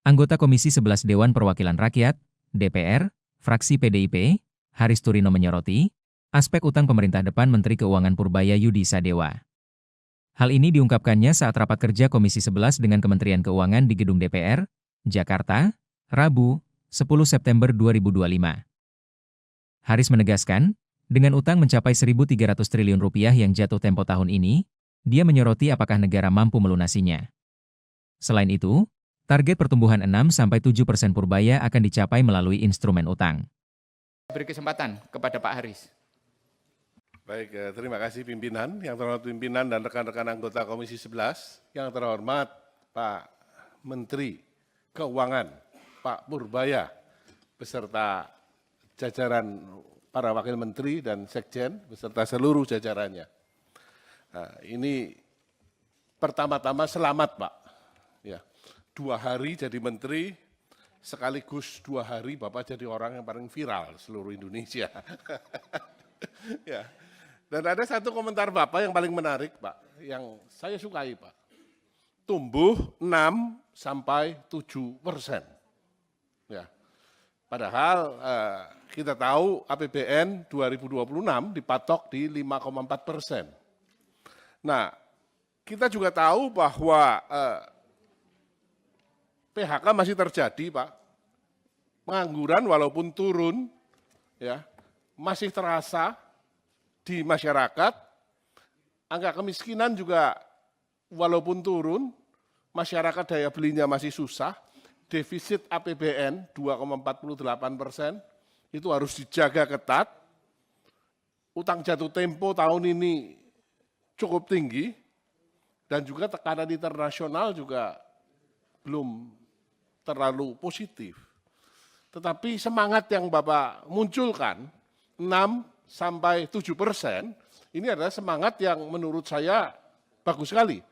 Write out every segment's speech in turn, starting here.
Anggota Komisi 11 Dewan Perwakilan Rakyat, DPR, fraksi PDIP, Haris Turino menyoroti, aspek utang pemerintah depan Menteri Keuangan Purbaya Yudi Sadewa. Hal ini diungkapkannya saat rapat kerja Komisi 11 dengan Kementerian Keuangan di Gedung DPR, Jakarta, Rabu, 10 September 2025. Haris menegaskan, dengan utang mencapai 1.300 triliun rupiah yang jatuh tempo tahun ini, dia menyoroti apakah negara mampu melunasinya. Selain itu, target pertumbuhan 6-7% Purbaya akan dicapai melalui instrumen utang. Beri kesempatan kepada Pak Haris. Baik, terima kasih pimpinan, yang terhormat pimpinan dan rekan-rekan anggota Komisi 11, yang terhormat Pak Menteri Keuangan, Pak Purbaya, beserta jajaran para wakil menteri dan sekjen, beserta seluruh jajarannya. Nah, ini pertama-tama selamat Pak, ya, 2 hari jadi menteri, sekaligus 2 hari Bapak jadi orang yang paling viral seluruh Indonesia. Ya. Dan ada satu komentar Bapak yang paling menarik Pak, yang saya sukai Pak. Tumbuh 6-7%. Ya. Padahal kita tahu APBN 2026 dipatok di 5,4%. Nah, kita juga tahu bahwa PHK masih terjadi Pak. Pengangguran walaupun turun, ya, masih terasa di masyarakat. Angka kemiskinan juga walaupun turun, masyarakat daya belinya masih susah. Defisit APBN 2,48% itu harus dijaga ketat. Utang jatuh tempo tahun ini cukup tinggi dan juga tekanan internasional juga belum terlalu positif. Tetapi semangat yang Bapak munculkan 6-7%, ini adalah semangat yang menurut saya bagus sekali.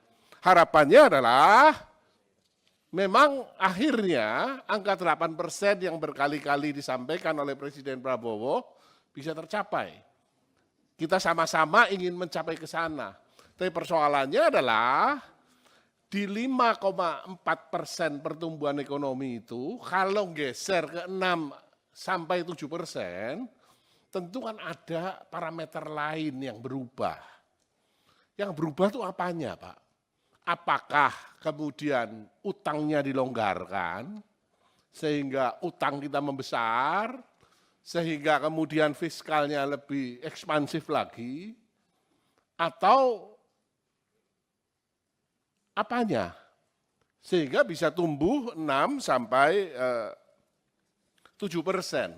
Harapannya adalah memang akhirnya angka 8% yang berkali-kali disampaikan oleh Presiden Prabowo bisa tercapai. Kita sama-sama ingin mencapai ke sana. Tapi persoalannya adalah di 5,4% pertumbuhan ekonomi itu, kalau geser ke 6-7%, tentu kan ada parameter lain yang berubah. Yang berubah itu apanya Pak? Apakah kemudian utangnya dilonggarkan, sehingga utang kita membesar, sehingga kemudian fiskalnya lebih ekspansif lagi, atau apanya? Sehingga bisa tumbuh 6-7%.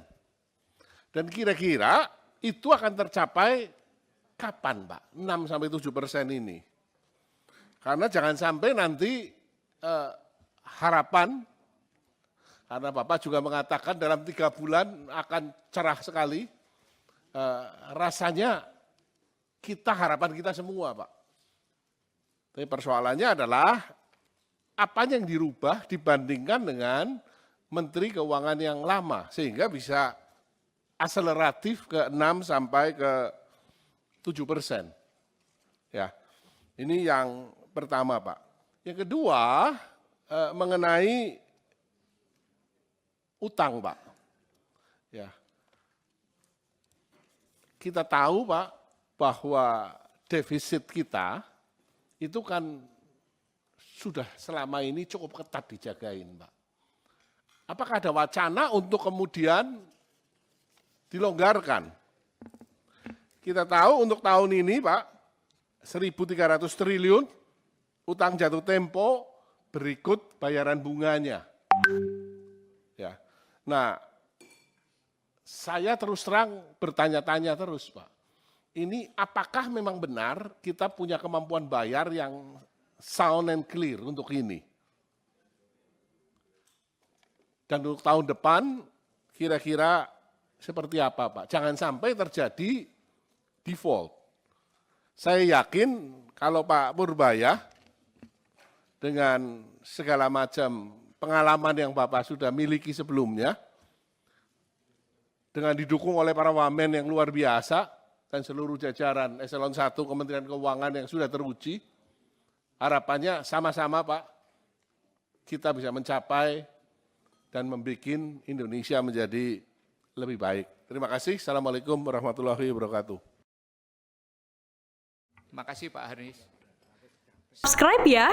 Dan kira-kira itu akan tercapai kapan Pak? 6-7% ini. Karena jangan sampai nanti harapan, karena Bapak juga mengatakan dalam 3 bulan akan cerah sekali, rasanya harapan kita semua Pak. Tapi persoalannya adalah apa yang dirubah dibandingkan dengan Menteri Keuangan yang lama, sehingga bisa akseleratif ke 6-7%. Ya, ini yang pertama Pak. Yang kedua mengenai utang Pak. Ya, kita tahu Pak bahwa defisit kita itu kan sudah selama ini cukup ketat dijagain Pak. Apakah ada wacana untuk kemudian dilonggarkan? Kita tahu untuk tahun ini Pak, 1.300 triliun, utang jatuh tempo berikut bayaran bunganya. Ya. Nah, saya terus terang bertanya-tanya terus Pak, ini apakah memang benar kita punya kemampuan bayar yang sound and clear untuk ini? Dan untuk tahun depan kira-kira seperti apa Pak? Jangan sampai terjadi default. Saya yakin kalau Pak Purbaya dengan segala macam pengalaman yang Bapak sudah miliki sebelumnya, dengan didukung oleh para wamen yang luar biasa dan seluruh jajaran Eselon 1 Kementerian Keuangan yang sudah teruji, harapannya sama-sama Pak, kita bisa mencapai dan membuat Indonesia menjadi lebih baik. Terima kasih. Assalamualaikum warahmatullahi wabarakatuh. Terima kasih Pak Haris. Subscribe ya.